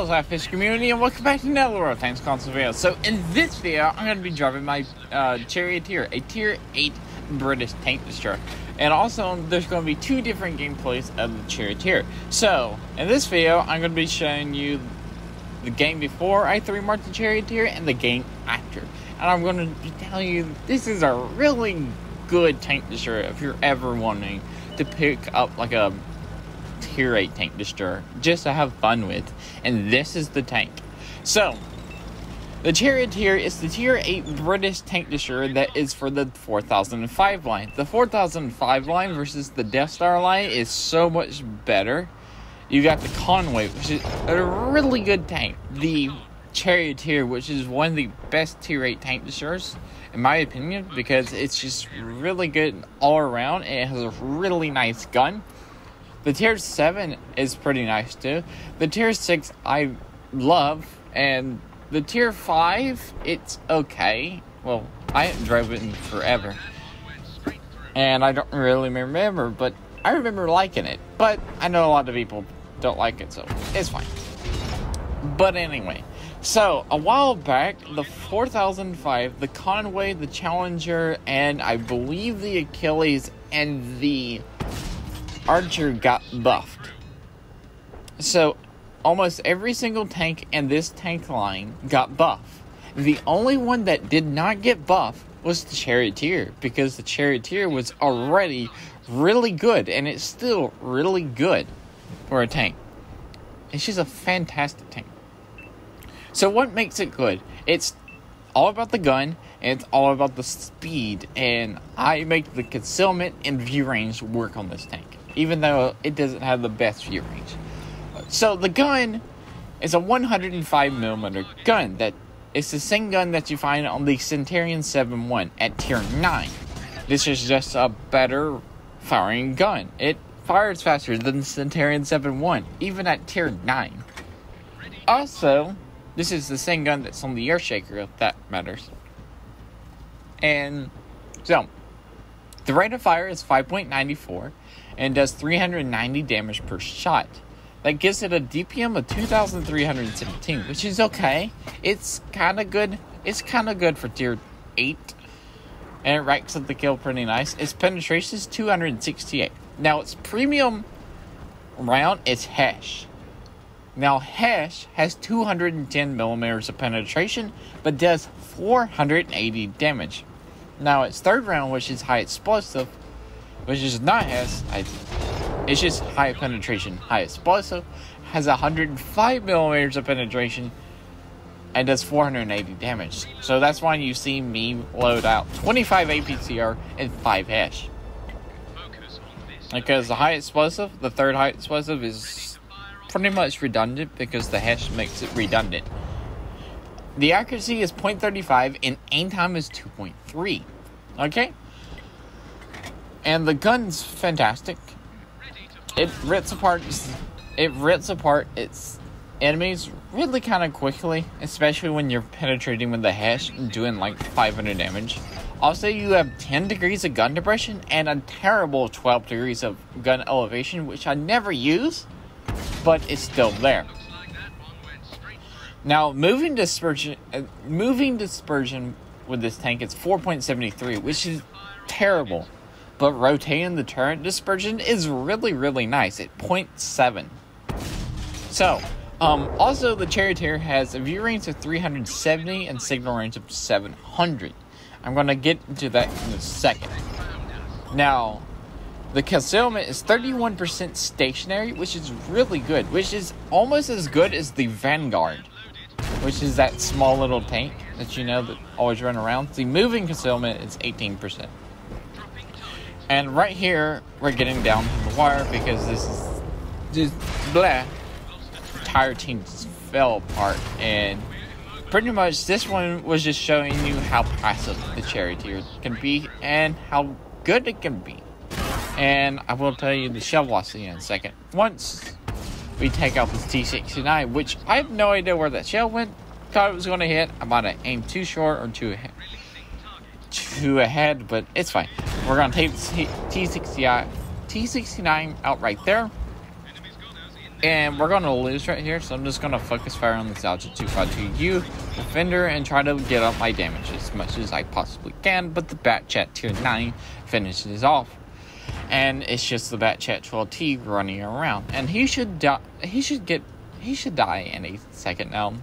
SLAPAFISH community, and welcome back to another World of Tanks console video. So in this video, I'm going to be driving my Charioteer, a tier 8 British tank destroyer. And also, there's going to be two different gameplays of the Charioteer. So, in this video, I'm going to be showing you the game before I 3-marked the Charioteer and the game after. And I'm going to be telling you, this is a really good tank destroyer if you're ever wanting to pick up like a tier 8 tank destroyer just to have fun with, and this is the tank. So the Charioteer is the tier 8 British tank destroyer that is for the 4005 line. The 4005 line versus the Death Star line is so much better. You got the Conway, which is a really good tank. The Charioteer, which is one of the best tier 8 tank destroyers in my opinion, because it's just really good all around and it has a really nice gun. The tier 7 is pretty nice too. The tier 6 I love, and the tier 5, it's okay. Well, I haven't driven it in forever, and I don't really remember, but I remember liking it. But I know a lot of people don't like it, so it's fine. But anyway, so a while back, the 4005, the Conway, the Challenger, and I believe the Achilles and the Archer got buffed. So almost every single tank in this tank line got buffed. The only one that did not get buffed was the Charioteer, because the Charioteer was already really good, and it's still really good for a tank. It's just a fantastic tank. So what makes it good? It's all about the gun, and it's all about the speed, and I make the concealment and view range work on this tank, even though it doesn't have the best view range. So the gun is a 105mm gun. That is the same gun that you find on the Centurion 7.1 at tier 9. This is just a better firing gun. It fires faster than the Centurion 7.1, even at tier 9. Also, this is the same gun that's on the Earthshaker, if that matters. And so, the rate of fire is 5.94 and does 390 damage per shot. That gives it a DPM of 2,317, which is okay. It's kind of good. It's kind of good for tier 8. And it racks up the kill pretty nice. Its penetration is 268. Now, its premium round is Hesh. Now, Hesh has 210mm of penetration, but does 480 damage. Now, its third round, which is high explosive, which is not Hesh, it's just high penetration, high explosive, has 105mm of penetration, and does 480 damage. So that's why you see me load out 25 APCR and 5 Hesh. Because the high explosive, the third high explosive, is pretty much redundant because the Hesh makes it redundant. The accuracy is 0.35 and aim time is 2.3. Okay? And the gun's fantastic. It rips apart its enemies really kind of quickly, especially when you're penetrating with the Hesh and doing like 500 damage. Also, you have 10 degrees of gun depression and a terrible 12 degrees of gun elevation, which I never use, but it's still there. Now, moving dispersion with this tank is 4.73, which is terrible. But rotating the turret dispersion is really, really nice at 0.7. So, also the Charioteer has a view range of 370 and signal range of 700. I'm going to get into that in a second. Now, the concealment is 31% stationary, which is really good, which is almost as good as the Vanguard, which is that small little tank that you know that always run around. The moving concealment is 18%. And right here, we're getting down to the wire because this is just blah. The entire team just fell apart, and pretty much this one was just showing you how passive the Charioteer can be and how good it can be. And I will tell you the shell velocity in a second. Once we take out this T69, which I have no idea where that shell went, thought it was going to hit. I might have aimed too short or too ahead, but it's fine. We're going to take the T69 out right there. And we're going to lose right here, so I'm just going to focus fire on this Alpha 252U defender and try to get up my damage as much as I possibly can. But the Bat Chat Tier 9 finishes off. And it's just the Bat Chat WOT running around. And he should die. He should die any second now.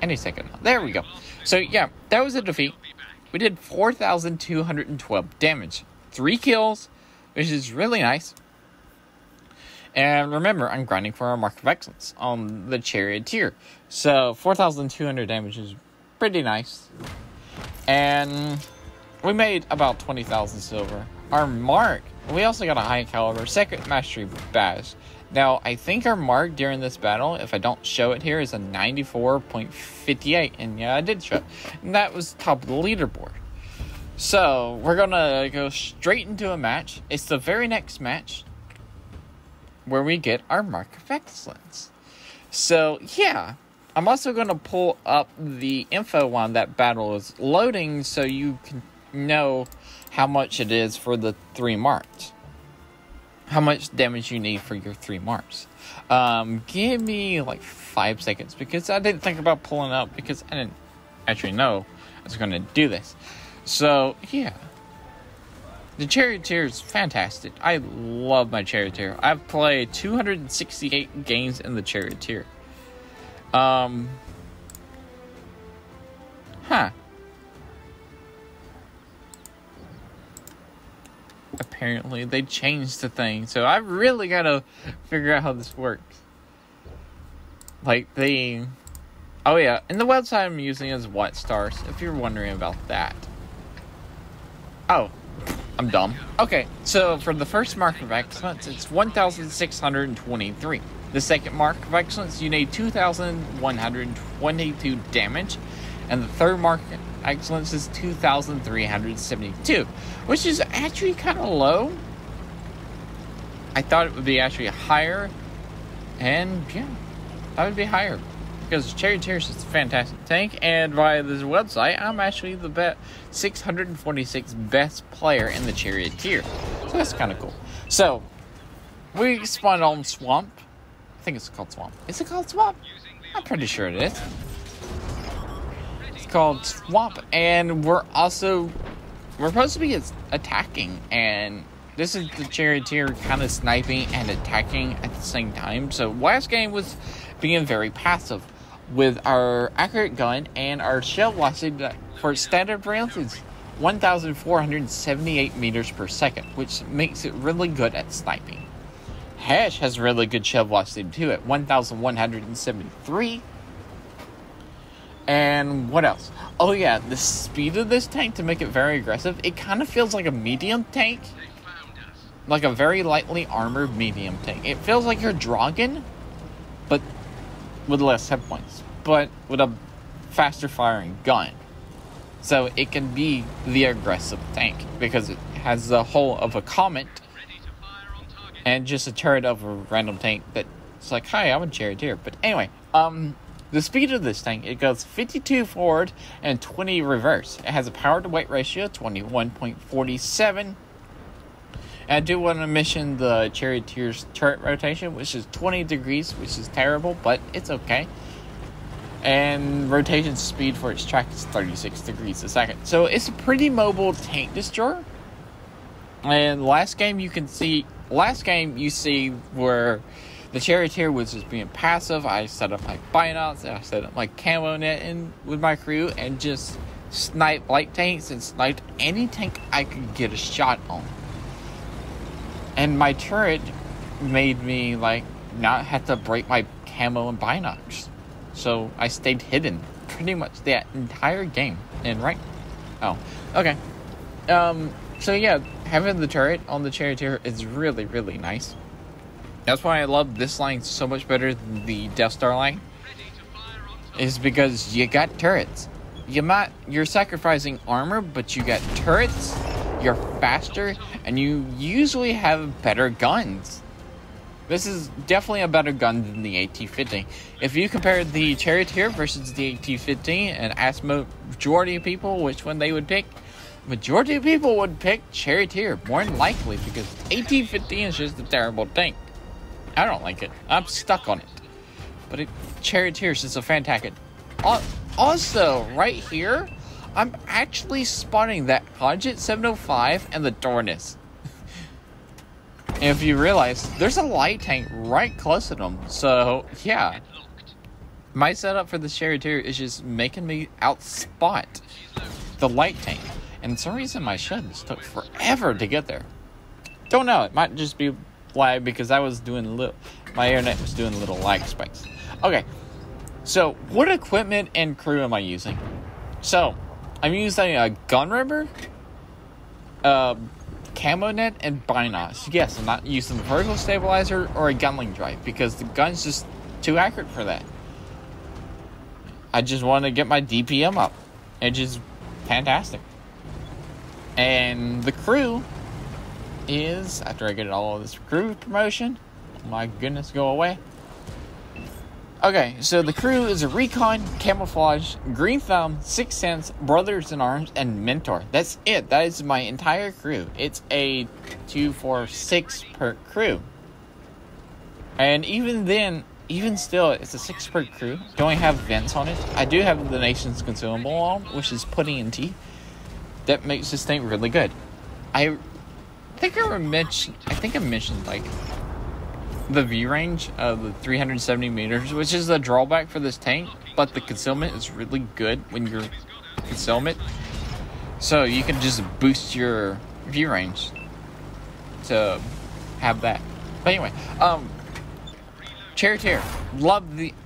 Any second now. There we go. So yeah, that was a defeat. We did 4,212 damage. 3 kills, which is really nice. And remember, I'm grinding for our Mark of Excellence on the Charioteer. So 4,200 damage is pretty nice. And we made about 20,000 silver. Our mark, we also got a high caliber second mastery badge. Now, I think our mark during this battle, if I don't show it here, is a 94.58. And yeah, I did show it. And that was top of the leaderboard. So, we're going to go straight into a match. It's the very next match where we get our Mark of Excellence. So, yeah. I'm also going to pull up the info while that battle is loading so you can know how much it is for the 3 marks. How much damage you need for your 3 marks. Give me like 5 seconds because I didn't think about pulling up because I didn't actually know I was going to do this. So, yeah. The Charioteer is fantastic. I love my Charioteer. I've played 268 games in the Charioteer. Apparently, they changed the thing. So, I've really got to figure out how this works. Like, oh yeah, and the website I'm using is WOT stars, if you're wondering about that. Oh, I'm dumb. Okay, so for the first Mark of Excellence, it's 1,623. The second Mark of Excellence, you need 2,122 damage. And the third Mark of Excellence is 2,372, which is actually kind of low. I thought it would be actually higher. And yeah, that would be higher. Because Charioteer is just a fantastic tank, and via this website, I'm actually the 646 best player in the Charioteer. So that's kind of cool. So, we spawned on Swamp. I think it's called Swamp. Is it called Swamp? I'm pretty sure it is. It's called Swamp, and we're supposed to be attacking, and this is the Charioteer kind of sniping and attacking at the same time. So, last game was being very passive with our accurate gun and our shell velocity for standard rounds is 1,478 meters per second, which makes it really good at sniping. Hash has really good shell velocity too at 1,173. And what else? Oh yeah, the speed of this tank to make it very aggressive, it kind of feels like a medium tank. Like a very lightly armored medium tank. It feels like you're Dragon, but with less hit points, but with a faster firing gun. So it can be the aggressive tank because it has the hull of a comet and just a turret of a random tank that's like, hi, I'm a Charioteer. But anyway, the speed of this tank, it goes 52 forward and 20 reverse. It has a power to weight ratio of 21.47. And I do want to mention the Charioteer's turret rotation, which is 20 degrees, which is terrible, but it's okay. And rotation speed for its track is 36 degrees a second. So it's a pretty mobile tank destroyer. And last game you see where the Charioteer was just being passive. I set up my binocs, I set up my camo net in with my crew, and just sniped light tanks and sniped any tank I could get a shot on. And my turret made me, like, not have to break my camo and binocs. So I stayed hidden pretty much that entire game. And oh, okay. So yeah, having the turret on the Charioteer is really, really nice. That's why I love this line so much better than the Death Star line. Is because you got turrets. You're sacrificing armor, but you got turrets. You're faster, and you usually have better guns. This is definitely a better gun than the AT-15. If you compare the Charioteer versus the AT-15 and ask majority of people which one they would pick, majority of people would pick Charioteer, more than likely, because AT-15 is just a terrible tank. I don't like it. I'm stuck on it. But Charioteer is just a fantastic. Also, right here, I'm actually spotting that Hodget 705 and the Dornus. And if you realize, there's a light tank right close to them. So, yeah. My setup for the Charioteer is just making me outspot the light tank. And for some reason, my shuttles took forever to get there. Don't know. It might just be lag because I was doing my internet was doing little lag spikes. Okay. So, what equipment and crew am I using? So, I'm using a gun rubber, camo net, and binos. Yes, I'm not using the vertical stabilizer or a gunling drive because the gun's just too accurate for that. I just want to get my DPM up. It's just fantastic. And the crew is, after I get all of this crew promotion, my goodness, go away. Okay, so the crew is a Recon, Camouflage, Green Thumb, Sixth Sense, Brothers in Arms, and Mentor. That's it. That is my entire crew. It's a 2, 4, 6 per crew. And even then, even still, it's a 6 per crew. Don't have vents on it. I do have the Nation's Consumable on, which is Pudding and Tea. That makes this thing really good. I think I mentioned like the view range of the 370 meters, which is a drawback for this tank, but the concealment is really good when you're concealment. So you can just boost your view range to have that. But anyway, Charioteer,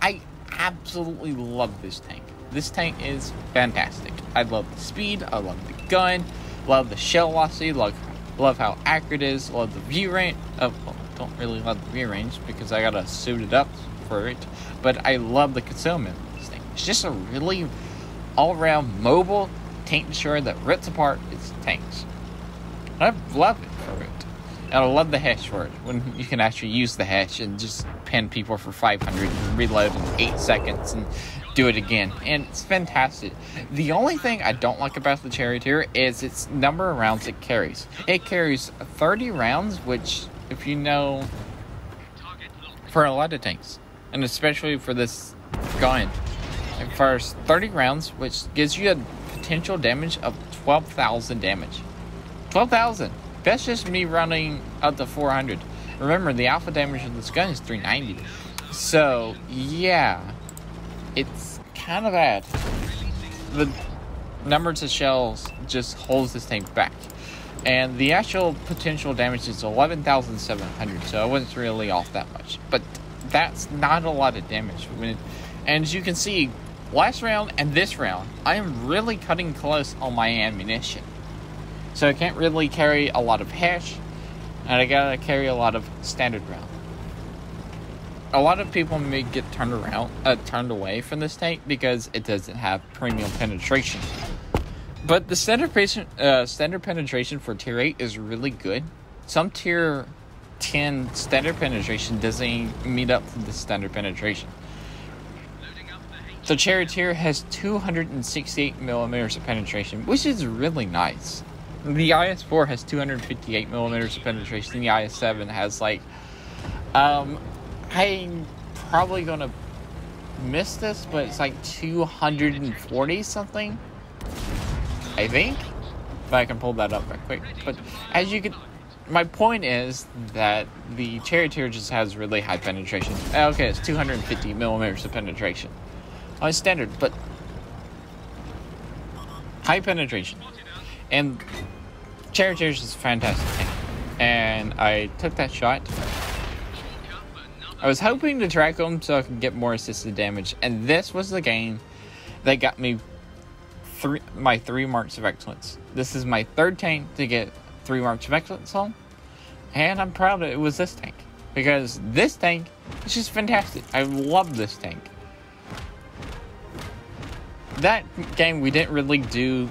I absolutely love this tank. This tank is fantastic. I love the speed, I love the gun, love the shell velocity, love how accurate it is, love the view range. Don't really love the view range because I gotta suit it up for it, but I love the concealment of this thing. It's just a really all-around mobile tank destroyer that rips apart its tanks. I love it for it. And I love the hash for it, when you can actually use the hash and just pin people for 500 and reload in 8 seconds and do it again. And it's fantastic. The only thing I don't like about the Charioteer is its number of rounds it carries. It carries 30 rounds, which, if you know, for a lot of tanks, and especially for this gun, it fires 30 rounds, which gives you a potential damage of 12,000 damage. 12,000! That's just me running up to 400. Remember, the alpha damage of this gun is 390. So, yeah, it's kind of bad. The numbers of shells just holds this tank back. And the actual potential damage is 11,700, so I wasn't really off that much. But that's not a lot of damage. And as you can see, last round and this round, I am really cutting close on my ammunition. So I can't really carry a lot of hash, and I gotta carry a lot of standard round. A lot of people may get turned away from this tank because it doesn't have premium penetration. But the standard penetration for tier 8 is really good. Some tier 10 standard penetration doesn't meet up to the standard penetration. The Charioteer has 268 millimeters of penetration, which is really nice. The IS-4 has 258 millimeters of penetration. The IS-7 has like, I'm probably gonna miss this, but it's like 240 something, I think. If I can pull that up right quick. But as you can, my point is that the Charioteer just has really high penetration. Okay, it's 250 millimeters of penetration. It's standard, but high penetration. And Charioteer is just a fantastic tank. And I took that shot. I was hoping to track him so I could get more assisted damage. And this was the game that got me my 3 marks of excellence. This is my 3rd tank to get 3 marks of excellence on. And I'm proud it was this tank. Because this tank is just fantastic. I love this tank. That game, we didn't really do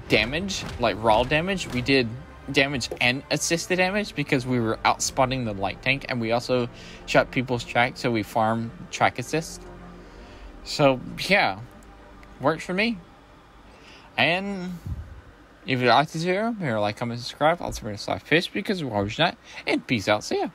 damage, like raw damage. We did damage and assisted damage because we were outspotting the light tank, and we also shot people's track, so we farm track assist. So, yeah, works for me. And if you like this video, remember to like, comment, subscribe. Also, remember to SLAPAFISH because we're always not. And peace out. See ya.